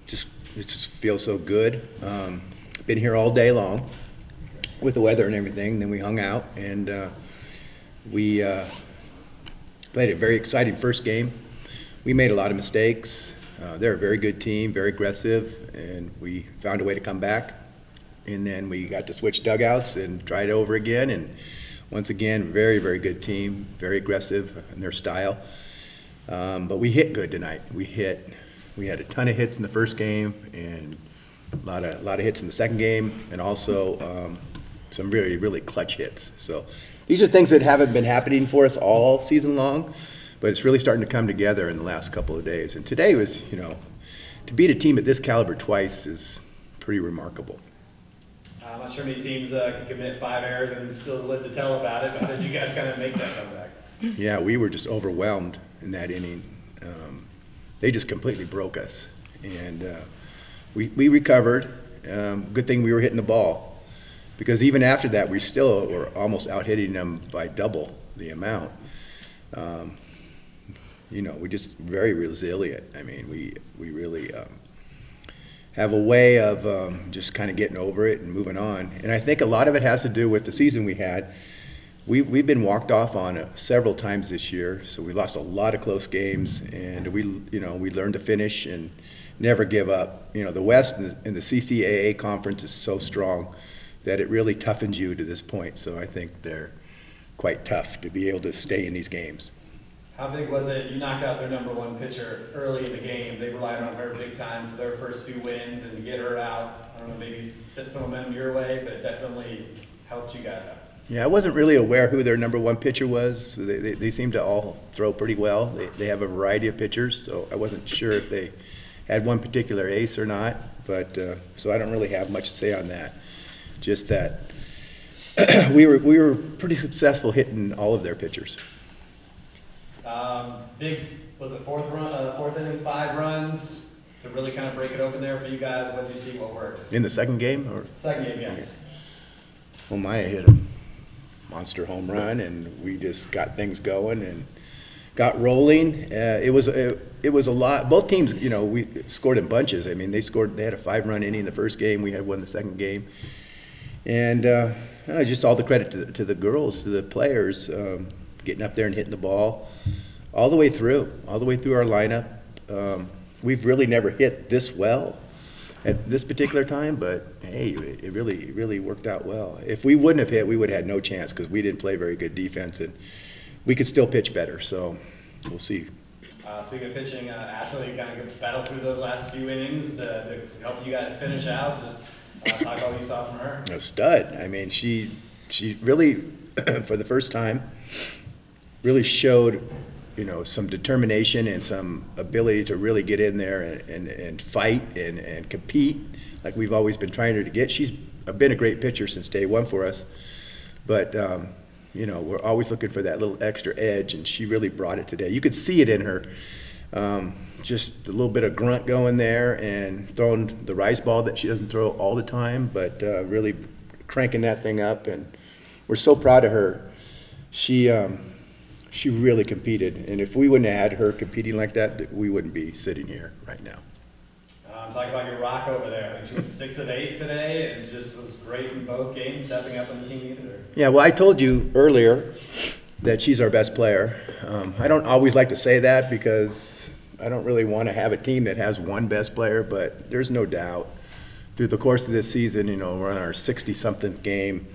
it just feels so good. Been here all day long with the weather and everything. Then we hung out and we played a very exciting first game. We made a lot of mistakes. They're a very good team, very aggressive, and we found a way to come back. And then we got to switch dugouts and try it over again. And once again, very, very good team, very aggressive in their style. But we hit good tonight. We had a ton of hits in the first game and a lot of hits in the second game, and also some really, really clutch hits. So these are things that haven't been happening for us all season long, but it's really starting to come together in the last couple of days. And today was, to beat a team at this caliber twice is pretty remarkable. I'm not sure many teams can commit 5 errors and still live to tell about it, but how did you guys kind of make that comeback? Yeah, we were just overwhelmed in that inning. They just completely broke us, and we recovered. Good thing we were hitting the ball, because even after that, we still were almost out hitting them by double the amount. We're just very resilient. I mean, we really have a way of just kind of getting over it and moving on. And I think a lot of it has to do with the season we had. We've been walked off on several times this year, so we lost a lot of close games, and we learned to finish and never give up. The West and the CCAA conference is so strong that it really toughens you to this point. So I think they're quite tough to be able to stay in these games. How big was it? You knocked out their #1 pitcher early in the game. They relied on her big time for their first 2 wins, and to get her out, I don't know, maybe set some momentum your way, but it definitely helped you guys out. Yeah, I wasn't really aware who their #1 pitcher was. They seem to all throw pretty well. They have a variety of pitchers, so I wasn't sure if they had one particular ace or not. But so I don't really have much to say on that. Just that we were pretty successful hitting all of their pitchers. Big, was it fourth inning, 5 runs to really kind of break it open there for you guys? What did you see? What worked? In the second game, or second game? Yes. Well, Maiya hit a monster home run, and we just got things going and got rolling. It was a lot. Both teams, we scored in bunches. I mean, they had a 5-run inning in the first game. We had one in the second game, and just all the credit to the girls, to the players, getting up there and hitting the ball all the way through our lineup. We've really never hit this well at this particular time, but hey, it really worked out well. If we wouldn't have hit, we would have had no chance, because we didn't play very good defense, and we could still pitch better, so we'll see. Speaking of pitching, Ashley kind of battled through those last few innings to help you guys finish out. Just talk about what you saw from her. A stud. I mean, she really, for the first time, really showed some determination and some ability to really get in there and fight and compete like we've always been trying her to get. She's been a great pitcher since day one for us, but we're always looking for that little extra edge, and she really brought it today. You could see it in her, just a little bit of grunt going there and throwing the rice ball that she doesn't throw all the time, but really cranking that thing up, and we're so proud of her. She really competed, and if we wouldn't have had her competing like that, we wouldn't be sitting here right now. Talk about your rock over there. I think she went 6 of 8 today, and just was great in both games, stepping up on the team either. Yeah, well, I told you earlier that she's our best player. I don't always like to say that, because I don't really want to have a team that has one best player, but there's no doubt through the course of this season, we're on our 60-something game.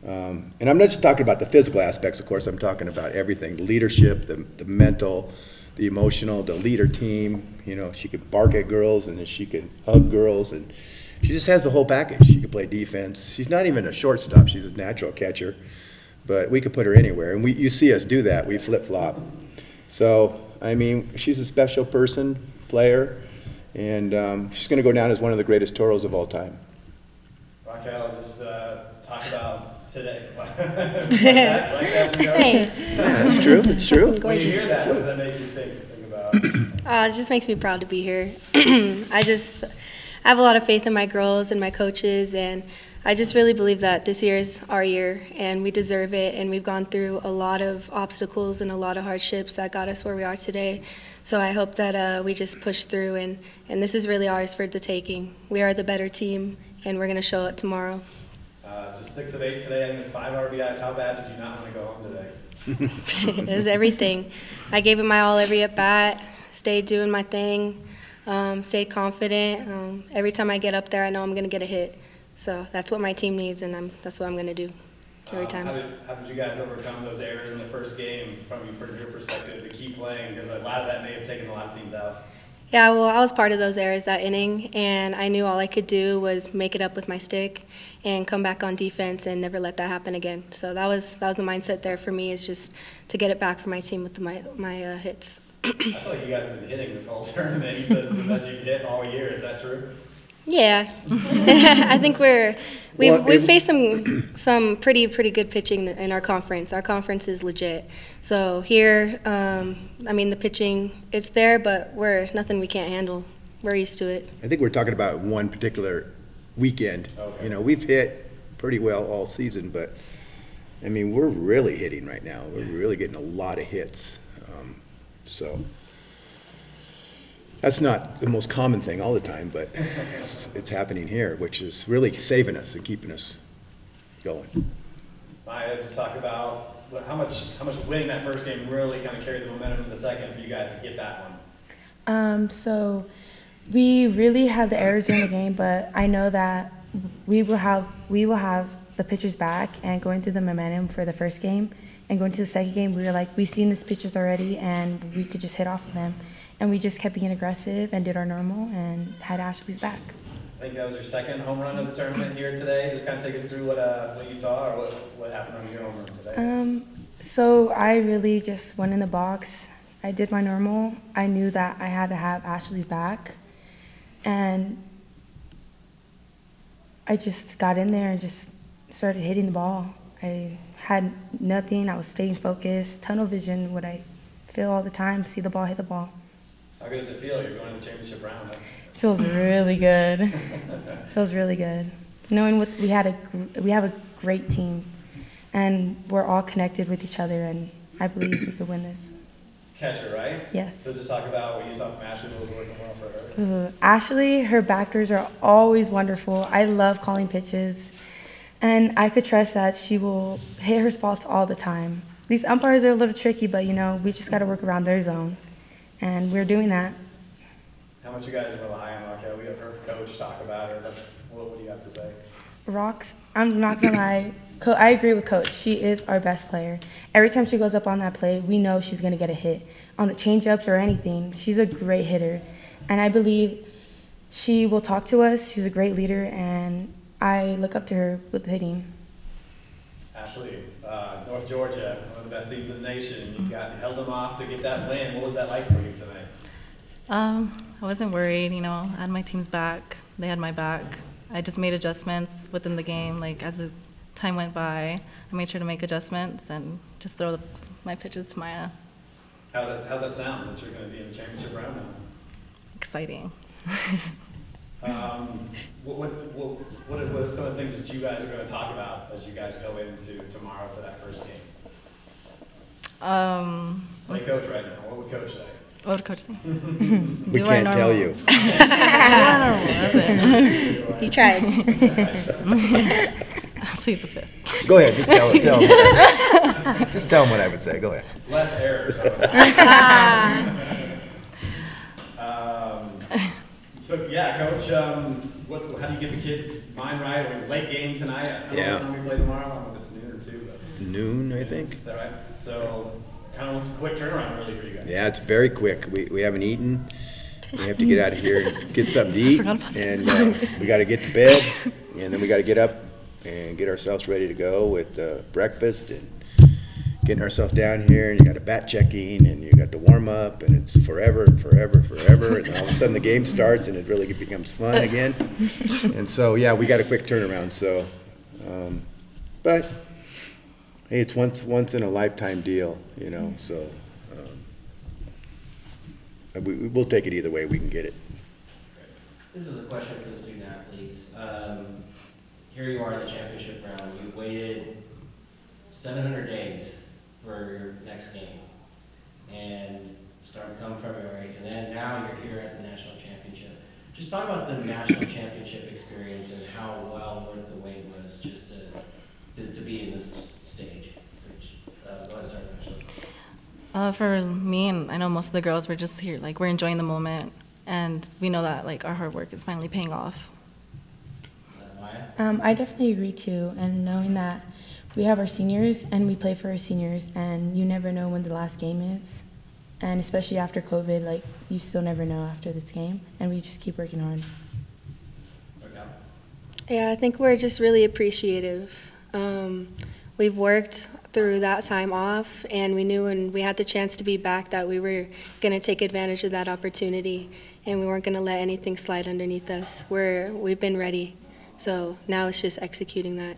And I'm not just talking about the physical aspects, of course. I'm talking about everything: the leadership, the mental, the emotional, the leader team. She could bark at girls, and then she could hug girls, and she just has the whole package. She could play defense. She's not even a shortstop. She's a natural catcher, but we could put her anywhere. And you see us do that. We flip-flop. So, I mean, she's a special player, and she's going to go down as one of the greatest Toros of all time. Raquel, just talk about today. Hey. Yeah, it's true. It's true. When you hear that, what does that make you think about? It just makes me proud to be here. I have a lot of faith in my girls and my coaches, and I just really believe that this year is our year, and we deserve it, and we've gone through a lot of obstacles and a lot of hardships that got us where we are today. So I hope that we just push through, and this is really ours for the taking. We are the better team, and we're going to show it tomorrow. Just 6 of 8 today, and there's 5 RBIs. How bad did you not want to go home today? It was everything. I gave it my all every at-bat, stayed doing my thing, stayed confident. Every time I get up there, I know I'm going to get a hit. So that's what my team needs, and that's what I'm going to do every time. How did you guys overcome those errors in the first game from your perspective to keep playing? Because a lot of that may have taken a lot of teams out. Yeah, well, I was part of those errors that inning, and I knew all I could do was make it up with my stick and come back on defense and never let that happen again. So that was the mindset there for me, is just to get it back for my team with my hits. I feel like you guys have been hitting this whole tournament. He says the best you've hit all year. Is that true? Yeah, I think we've faced some pretty good pitching in our conference. Our conference is legit. So here, I mean, the pitching, it's there, but we're nothing we can't handle. We're used to it. I think we're talking about one particular weekend. Okay. You know, we've hit pretty well all season, but I mean, we're really hitting right now. We're really getting a lot of hits. So that's not the most common thing all the time, but it's happening here, which is really saving us and keeping us going. Maiya, just talk about how much winning that first game really kind of carried the momentum in the second for you guys to get that one. So we really had the errors during the game, but I know that we will have the pitchers back, and going through the momentum for the first game and going to the second game, we were like, we've seen these pitchers already, and we could just hit off of them. And we just kept being aggressive and did our normal and had Ashley's back. I think that was your second home run of the tournament here today. Just kind of take us through what you saw or what happened on your home run today. So I really just went in the box. I did my normal. I knew that I had to have Ashley's back. And I just got in there and just started hitting the ball. I had nothing. I was staying focused. Tunnel vision, what I feel all the time, see the ball, hit the ball. How good does it feel? You're going to the championship round. Huh? Feels really good. Feels really good. Knowing we have a great team, and we're all connected with each other, and I believe we could win this. Catcher, right? Yes. So just talk about what you saw from Ashley that was working well for her. Ashley, her back doors are always wonderful. I love calling pitches, and I could trust that she will hit her spots all the time. These umpires are a little tricky, but we just got to work around their zone. And we're doing that. How much you guys rely on Raquel? We have her coach talk about her. What do you have to say? Rox, I'm not going to lie. I agree with Coach. She is our best player. Every time she goes up on that plate, we know she's going to get a hit. On the change-ups or anything, she's a great hitter. And I believe she will talk to us. She's a great leader, and I look up to her with hitting. Ashley, North Georgia, one of the best teams in the nation. You held them off to get that win. What was that like for you tonight? I wasn't worried. I had my team's back. They had my back. I just made adjustments within the game. Like, as the time went by, I made sure to make adjustments and just throw my pitches to Maiya. How's that sound that you're going to be in the championship round now? Exciting. What are some of the things that you guys are going to talk about as you guys go into tomorrow for that first game? Play coach right now. What would coach say? What would Coach say? We can't tell you. That's it. He tried. I'll plead the fifth. Go ahead, just tell him. Just tell him what I would say. Go ahead. Less errors. So yeah, Coach, how do you get the kids' mind right? We're late game tonight. I don't know what time we play tomorrow. I don't know if it's noon or 2. But Noon, I think. Is that right? So kind of what's a quick turnaround really for you guys? Yeah, it's very quick. We haven't eaten. We have to get out of here and get something to eat, and we got to get to bed, and then we got to get up and get ourselves ready to go with breakfast and getting ourselves down here, and you got a bat checking, and you got the warm up, and it's forever and forever, and all of a sudden the game starts, and it really becomes fun again. And so yeah, we got a quick turnaround. So, but hey, it's once in a lifetime deal, So we'll take it either way we can get it. This is a question for the student athletes. Here you are in the championship round. You've waited 700 days for your next game. And starting come February, and then now you're here at the national championship. Just talk about the national championship experience and how well worth the wait was just to be in this stage. Go ahead, start, Ashley. For me, and I know most of the girls, we're just here, like, we're enjoying the moment, and we know that, like, our hard work is finally paying off. Maiya? I definitely agree too, and knowing that we have our seniors and we play for our seniors, and you never know when the last game is, and especially after COVID, like, you still never know after this game, and we just keep working hard. Raquel? Yeah, I think we're just really appreciative. We've worked through that time off, and we knew when we had the chance to be back that we were going to take advantage of that opportunity, and we weren't going to let anything slide underneath us. We've been ready, so now it's just executing that.